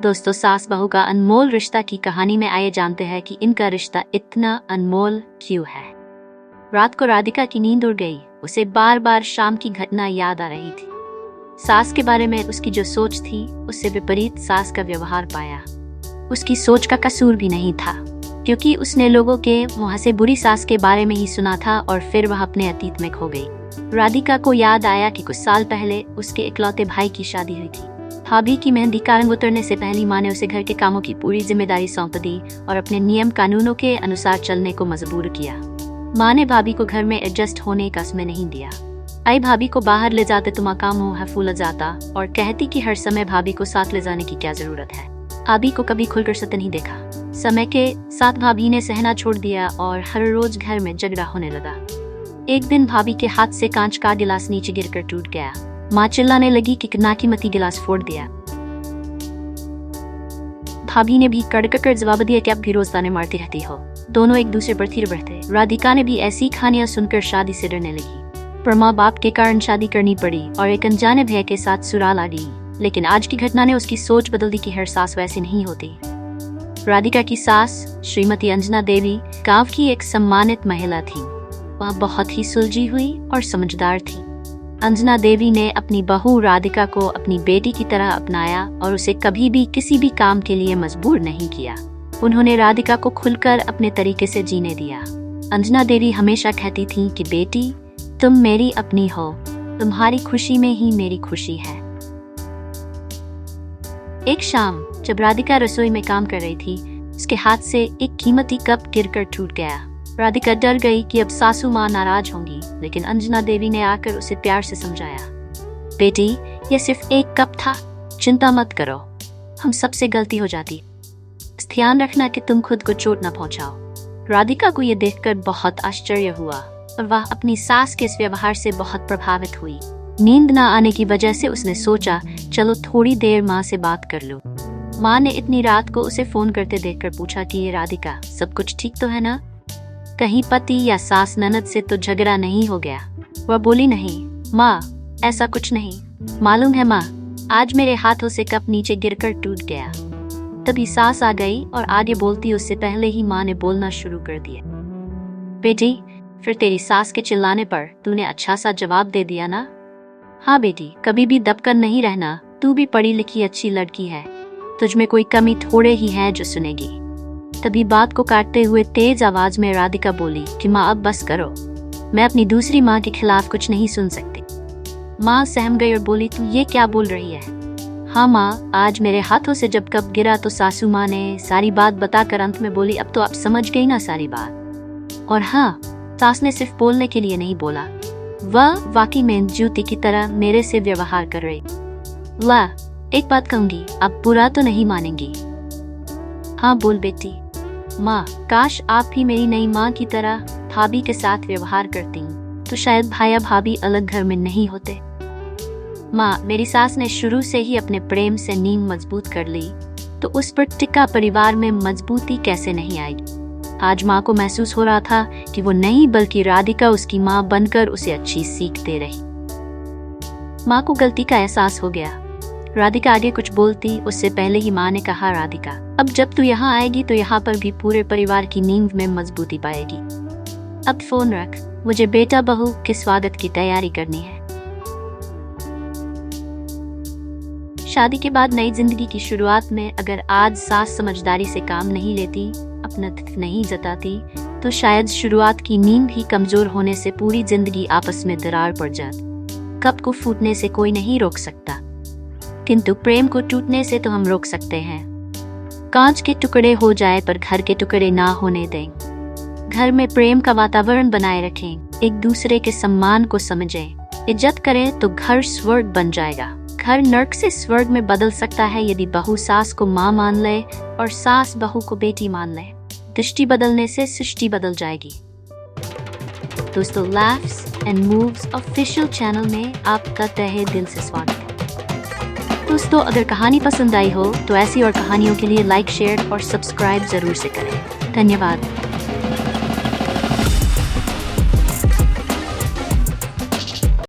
दोस्तों, सास बहू का अनमोल रिश्ता की कहानी में आइए जानते हैं कि इनका रिश्ता इतना अनमोल क्यों है। रात को राधिका की नींद उड़ गई। उसे बार बार शाम की घटना याद आ रही थी। सास के बारे में उसकी जो सोच थी उससे विपरीत सास का व्यवहार पाया। उसकी सोच का कसूर भी नहीं था, क्योंकि उसने लोगों के मुंह से बुरी सास के बारे में ही सुना था और फिर वह अपने अतीत में खो गई। राधिका को याद आया कि कुछ साल पहले उसके इकलौते भाई की शादी हुई थी। भाभी की मेहंदी का रंग उतरने से पहले माँ ने उसे घर के कामों की पूरी जिम्मेदारी सौंप दी और अपने नियम कानूनों के अनुसार चलने को मजबूर किया। माँ ने भाभी को घर में एडजस्ट होने का समय नहीं दिया। आई भाभी को बाहर ले जाते तो माँ का मुंह फूल जाता और कहती कि हर समय भाभी को साथ ले जाने की क्या जरूरत है। भाभी को कभी खुलकर सत्य नहीं देखा। समय के साथ भाभी ने सहना छोड़ दिया और हर रोज घर में झगड़ा होने लगा। एक दिन भाभी के हाथ से कांच का गिलास नीचे गिरकर टूट गया। माँ चिल्लाने लगी कि नाकी मती गिलास फोड़ दिया। भाभी ने भी कड़ककर जवाब दिया कि अब भी रोज ताने मारती रहती हो। दोनों एक दूसरे पर थिर बढ़ते। राधिका ने भी ऐसी कहानियां सुनकर शादी से डरने लगी, पर माँ बाप के कारण शादी करनी पड़ी और एक अनजाने भैया के साथ सुराल आ गई। लेकिन आज की घटना ने उसकी सोच बदल दी कि हर सास वैसी नहीं होती। राधिका की सास श्रीमती अंजना देवी गांव की एक सम्मानित महिला थी। वह बहुत ही सुलझी हुई और समझदार थी। अंजना देवी ने अपनी बहू राधिका को अपनी बेटी की तरह अपनाया और उसे कभी भी किसी भी काम के लिए मजबूर नहीं किया। उन्होंने राधिका को खुलकर अपने तरीके से जीने दिया। अंजना देवी हमेशा कहती थी कि बेटी, तुम मेरी अपनी हो, तुम्हारी खुशी में ही मेरी खुशी है। एक शाम जब राधिका रसोई में काम कर रही थी, उसके हाथ से एक कीमती कप गिरकर टूट गया। राधिका डर गई कि अब सासू माँ नाराज होंगी, लेकिन अंजना देवी ने आकर उसे प्यार से समझाया, बेटी, यह सिर्फ एक कप था, चिंता मत करो, हम सबसे गलती हो जाती, ध्यान रखना कि तुम खुद को चोट न पहुंचाओ। राधिका को यह देखकर बहुत आश्चर्य हुआ और वह अपनी सास के इस व्यवहार से बहुत प्रभावित हुई। नींद न आने की वजह से उसने सोचा, चलो थोड़ी देर माँ से बात कर लूं। माँ ने इतनी रात को उसे फोन करते देखकर पूछा कि ये राधिका, सब कुछ ठीक तो है ना? कहीं पति या सास ननद से तो झगड़ा नहीं हो गया? वह बोली, नहीं माँ, ऐसा कुछ नहीं। मालूम है माँ, आज मेरे हाथों से कप नीचे गिरकर टूट गया। तभी सास आ गई और आगे बोलती उससे पहले ही माँ ने बोलना शुरू कर दिया, बेटी, फिर तेरी सास के चिल्लाने पर तूने अच्छा सा जवाब दे दिया ना? हाँ बेटी, कभी भी दबकर नहीं रहना, तू भी पढ़ी लिखी अच्छी लड़की है, तुझमें कोई कमी थोड़े ही है जो सुनेगी। तभी बात को काटते हुए तेज आवाज में राधिका बोली कि माँ अब बस करो, मैं अपनी दूसरी माँ के खिलाफ कुछ नहीं सुन सकती। माँ सहम गई और बोली, तू ये क्या बोल रही है? हाँ माँ, आज मेरे हाथों से जब कप गिरा तो सासू माँ ने सारी बात बताकर अंत में बोली, अब तो आप समझ गई ना सारी बात। और हाँ, सास ने सिर्फ बोलने के लिए नहीं बोला, वह वाकई में जूती की तरह मेरे से व्यवहार कर रही। ला, एक बात कहूंगी, आप बुरा तो नहीं मानेंगी? हाँ बोल बेटी। माँ, काश आप भी मेरी नई माँ की तरह भाभी के साथ व्यवहार करती तो शायद भाया भाभी अलग घर में नहीं होते। माँ, मेरी सास ने शुरू से ही अपने प्रेम से नींव मजबूत कर ली, तो उस पर टिका परिवार में मजबूती कैसे नहीं आएगी। आज माँ को महसूस हो रहा था कि वो नहीं बल्कि राधिका उसकी माँ बनकर उसे अच्छी सीख दे रही। माँ को गलती का एहसास हो गया। राधिका आगे कुछ बोलती उससे पहले ही माँ ने कहा, राधिका, अब जब तू यहाँ आएगी तो यहाँ पर भी पूरे परिवार की नींव में मजबूती पाएगी। अब फोन रख, मुझे बेटा बहू के स्वागत की तैयारी करनी है। शादी के बाद नई जिंदगी की शुरुआत में अगर आज सास समझदारी से काम नहीं लेती, अपनत्व नहीं जताती, तो शायद शुरुआत की नींव ही कमजोर होने से पूरी जिंदगी आपस में दरार पड़ जाती। कप को फूटने से कोई नहीं रोक सकता, किंतु प्रेम को टूटने से तो हम रोक सकते हैं। कांच के टुकड़े हो जाए पर घर के टुकड़े ना होने दें। घर में प्रेम का वातावरण बनाए रखें, एक दूसरे के सम्मान को समझें, इज्जत करें तो घर स्वर्ग बन जाएगा। घर नर्क से स्वर्ग में बदल सकता है यदि बहू सास को माँ मान ले और सास बहू को बेटी मान ले। दृष्टि बदलने से सृष्टि बदल जाएगी। दोस्तों, laughs and moves official channel में आपका तहे दिल से स्वागत है। दोस्तों, अगर कहानी पसंद आई हो तो ऐसी और कहानियों के लिए लाइक, शेयर और सब्सक्राइब जरूर से करें। धन्यवाद।